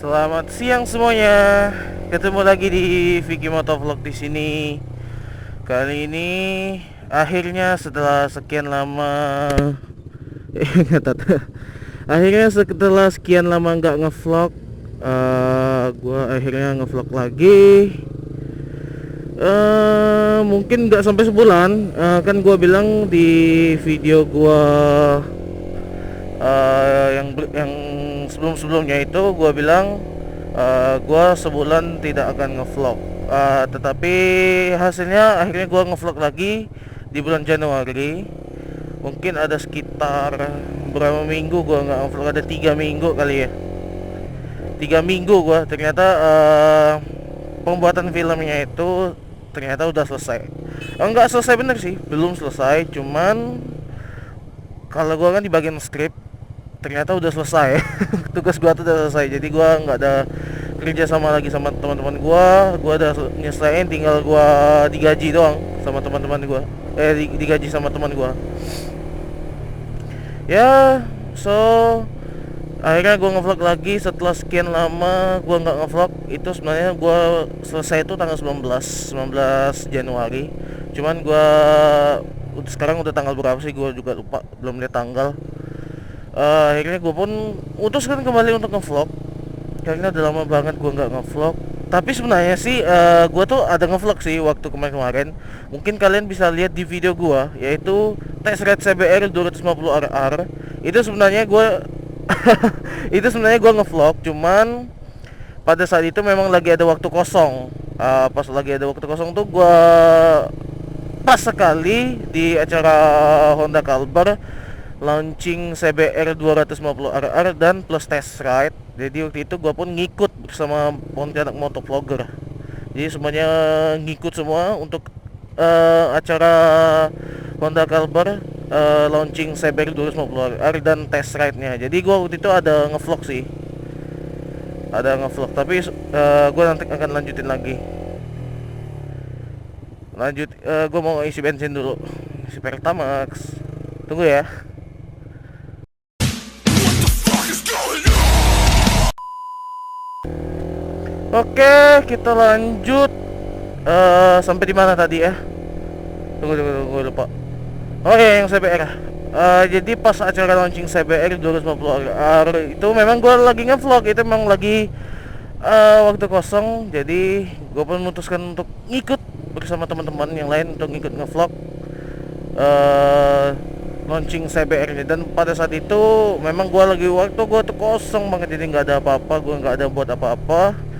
Selamat siang semuanya. Ketemu lagi di Vicky Motovlog di sini. Kali ini akhirnya setelah sekian lama nggak tahu. Akhirnya setelah sekian lama nggak ngevlog, gua akhirnya ngevlog lagi. Mungkin nggak sampai sebulan. Kan gua bilang di video gua yang sebelum-sebelumnya itu gue bilang gue sebulan tidak akan ngevlog, tetapi hasilnya akhirnya gue ngevlog lagi di bulan Januari. Mungkin ada sekitar berapa minggu gue nggak ngevlog, ada 3 minggu kali ya. 3 minggu gue ternyata pembuatan filmnya itu ternyata udah selesai. Enggak selesai bener sih, belum selesai, cuman kalau gue kan di bagian skrip ternyata udah selesai. Tugas gua tuh udah selesai, jadi gua nggak ada kerja sama lagi sama teman-teman gua udah nyelesain, tinggal gua digaji doang sama teman-teman gua, digaji sama teman gua ya. So akhirnya gua ngevlog lagi setelah sekian lama gua nggak ngevlog. Itu sebenarnya gua selesai itu tanggal 19 Januari, cuman gua sekarang udah tanggal berapa sih gua juga lupa, belum lihat tanggal. Akhirnya gue pun memutuskan kembali untuk ngevlog karena udah lama banget gue nggak ngevlog. Tapi sebenarnya sih gue tuh ada ngevlog sih waktu kemarin-kemarin. Mungkin kalian bisa lihat di video gue, yaitu Test Ride CBR 250RR. Itu sebenarnya gue itu sebenarnya gue ngevlog, cuman pada saat itu memang lagi ada waktu kosong. Pas lagi ada waktu kosong tuh gue pas sekali di acara Honda Kalbar launching CBR 250RR dan plus test ride. Jadi waktu itu gue pun ngikut bersama Pontianak Motovlogger. Jadi semuanya ngikut semua untuk acara Honda Kalbar launching CBR 250RR dan test ride-nya. Jadi gue waktu itu ada ngevlog sih, ada ngevlog. Tapi gue nanti akan lanjutin lagi. Gue mau isi bensin dulu, isi Pertamax. Tunggu ya. Oke, kita lanjut. Sampai di mana tadi ya? Tunggu, lupa. Oh ya, yang CBR. Jadi pas acara launching CBR 250R itu memang gue lagi ngevlog. Itu memang lagi waktu kosong. Jadi gue pun memutuskan untuk ngikut bersama teman-teman yang lain untuk ngikut ngevlog launching CBR ini. Dan pada saat itu memang gue lagi waktu gue tuh kosong banget, jadi nggak ada apa-apa, gue nggak ada buat apa-apa.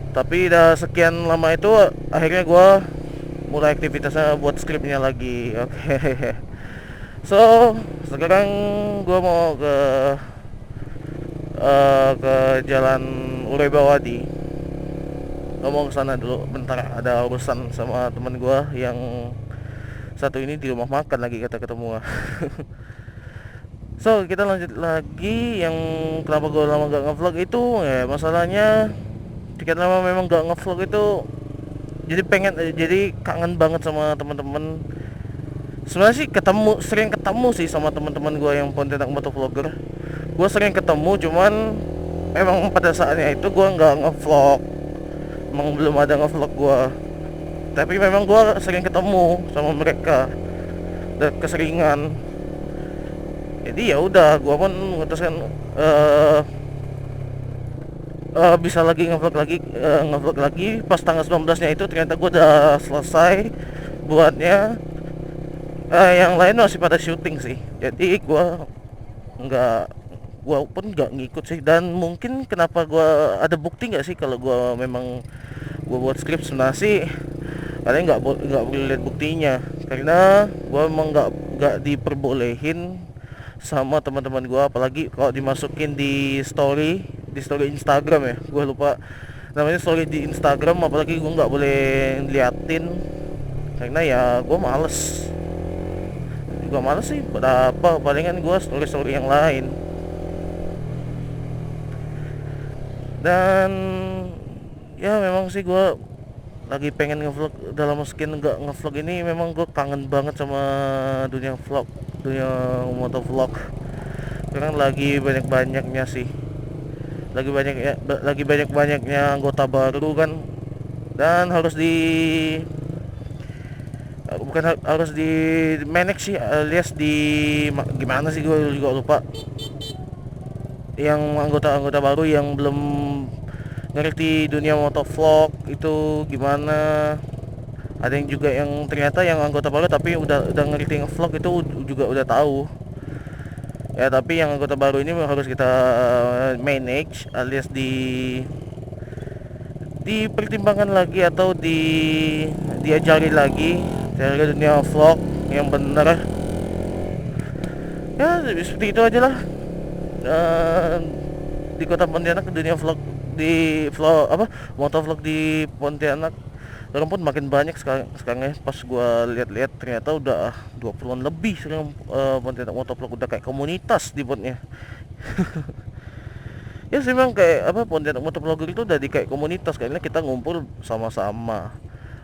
Tapi udah sekian lama itu akhirnya gue mulai aktivitasnya buat skripnya lagi. Oke. So sekarang gue mau ke Jalan Urebawadi. Gue mau kesana dulu bentar, ada urusan sama teman gue yang satu ini di rumah makan lagi, kata ketemu. So kita lanjut lagi. Yang kenapa gue lama gak ngevlog itu ya, masalahnya sekian lama memang gak ngevlog itu jadi kangen banget sama teman-teman. Sebenarnya sih sering ketemu sih sama teman-teman gue yang Pontianak Motovlogger. Gue sering ketemu, cuman memang pada saatnya itu gue nggak ngevlog, emang belum ada ngevlog gue. Tapi memang gue sering ketemu sama mereka dan keseringan. Jadi ya udah, gue pun memutuskan bisa lagi ngevlog lagi pas tanggal 19-nya itu. Ternyata gue udah selesai buatnya. Yang lain masih pada syuting sih, jadi gue pun nggak ngikut sih. Dan mungkin kenapa gue ada bukti nggak sih kalau gue memang gue buat skrip, sebenarnya sih kalian nggak boleh lihat buktinya, karena gue memang nggak diperbolehin sama teman-teman gue, apalagi kalau dimasukin di story Instagram ya, gue lupa namanya, story di Instagram. Apalagi gue nggak boleh liatin karena ya gue males sih. Berapa palingan gue story yang lain. Dan ya memang sih gue lagi pengen ngevlog. Dalam sekian nggak ngevlog ini memang gue kangen banget sama dunia motovlog. Sekarang lagi banyak-banyaknya sih, lagi banyak-banyaknya anggota baru kan, dan harus di bukan harus di manage sih, alias di gimana sih, gue juga lupa. Yang anggota-anggota baru yang belum ngerti dunia motovlog itu gimana. Ada yang juga yang ternyata yang anggota baru tapi udah ngerti nge-vlog itu juga udah tahu ya, tapi yang anggota baru ini harus kita manage, alias dipertimbangkan lagi atau diajari lagi dari dunia vlog yang benar. Ya seperti itu aja lah. Eh, di kota Pontianak, dunia vlog di vlog apa motovlog di Pontianak orang pun makin banyak sekarang ya. Pas gua lihat-lihat ternyata udah 20-an lebih sekarang. Pontianak motovlog udah kayak komunitas di botnya. Ya sih, memang kayak apa, Pontianak motovlogger itu udah di kayak komunitas, kayaknya kita ngumpul sama-sama.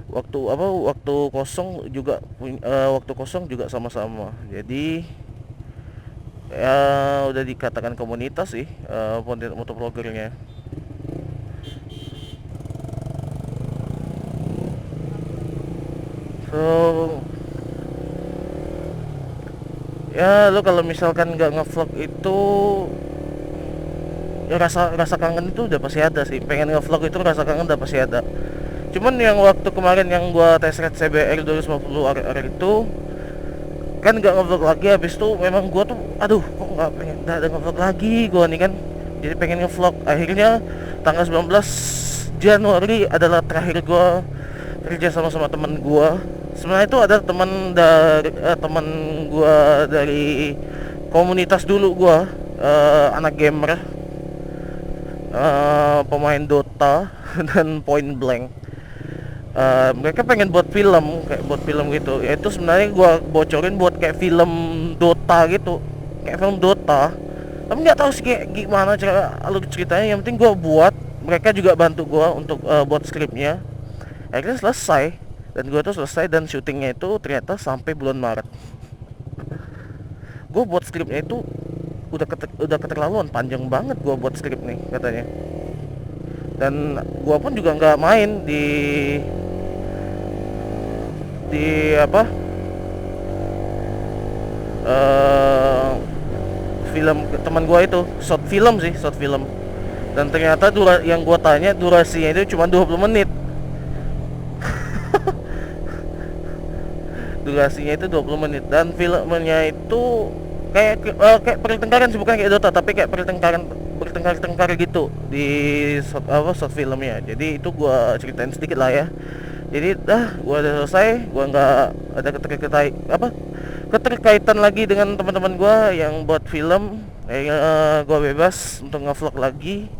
Waktu kosong juga waktu kosong juga sama-sama. Jadi ya udah dikatakan komunitas sih, Pontianak motovloggernya. So ya lo kalau misalkan nggak ngevlog itu, ya rasa rasa kangen itu udah pasti ada sih. Pengen ngevlog itu rasa kangen udah pasti ada. Cuman yang waktu kemarin yang gua tes ride CBR 250 RR itu kan nggak ngevlog lagi. Habis itu memang gua tuh aduh kok nggak ada ngevlog lagi gua nih kan, jadi pengen ngevlog. Akhirnya tanggal 19 Januari adalah terakhir gua kerja sama teman gua. Sebenarnya itu ada teman gua dari komunitas dulu gua, anak gamer, pemain Dota dan Point Blank. Mereka pengen buat film gitu. Ya itu sebenarnya gua bocorin buat kayak film Dota gitu, kayak film Dota. Tapi nggak tahu sih kayak gimana cara alur ceritanya. Yang penting gua buat, mereka juga bantu gua untuk buat skripnya. Akhirnya selesai, dan gua tuh selesai, dan syutingnya itu ternyata sampai bulan Maret. Gua buat skripnya itu udah keterlaluan panjang banget. Gua buat skrip nih katanya, dan gua pun juga nggak main di apa film teman gua itu, short film. Dan ternyata yang gua tanya durasinya itu cuma 20 menit. Durasinya itu 20 menit, dan filmnya itu kayak pertengkaran sih, bukan kayak Dota, tapi kayak bertengkar gitu di short filmnya. Jadi itu gua ceritain sedikit lah ya. Jadi gua udah selesai, gua nggak ada keterkaitan lagi dengan teman-teman gua yang buat film. Gua bebas untuk ngevlog lagi.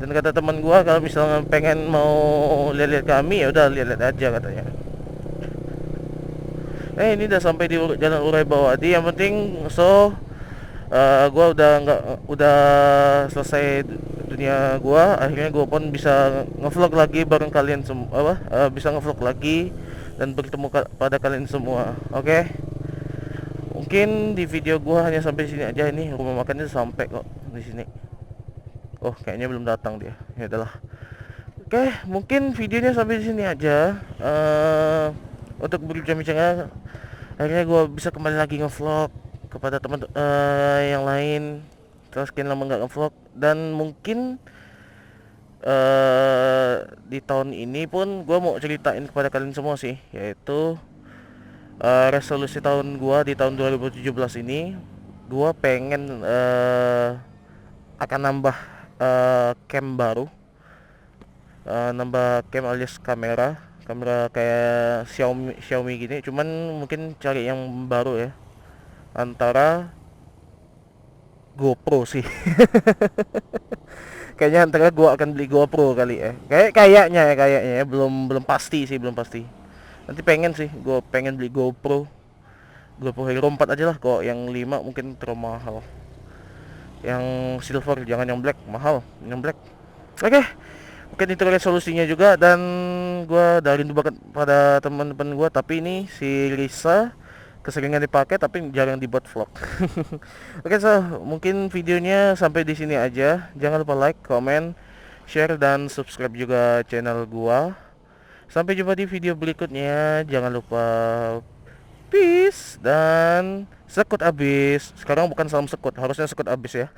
Dan kata teman gua, kalau misalnya pengen mau lihat-lihat kami, ya udah lihat-lihat aja katanya. Ini udah sampai di Jalan Urai Bawadi. Yang penting gua udah selesai dunia gua. Akhirnya gua pun bisa ngevlog lagi bareng kalian semua, bisa ngevlog lagi dan bertemu pada kalian semua. Oke. Mungkin di video gua hanya sampai sini aja. Ini rumah makannya sampai kok di sini. Oh, kayaknya belum datang dia. Ya udahlah. Oke, mungkin videonya sampai di sini aja. Untuk berbincang-bincang, akhirnya gue bisa kembali lagi ngevlog kepada teman yang lain. Terus sekian lama nggak ngevlog, dan mungkin di tahun ini pun gue mau ceritain kepada kalian semua sih, yaitu resolusi tahun gue di tahun 2017 ini. Gue pengen akan nambah cam baru, nambah cam alias kamera kayak Xiaomi gini. Cuman mungkin cari yang baru ya, antara GoPro sih. Kayaknya antara gua akan beli GoPro kali ya. Kayaknya ya, belum pasti sih, belum pasti. Nanti gua pengen beli GoPro Hero 4 aja lah. Kok yang 5 mungkin terlalu mahal. Yang silver, jangan yang black, mahal yang black. Oke. Mungkin itu resolusinya juga, dan gue udah rindu banget pada teman-teman gue. Tapi ini si Lisa keseringan dipakai tapi jarang dibuat vlog. Oke, so mungkin videonya sampai di sini aja. Jangan lupa like, comment, share dan subscribe juga channel gua. Sampai jumpa di video berikutnya. Jangan lupa peace dan sekut abis. Sekarang bukan salam sekut, harusnya sekut abis ya.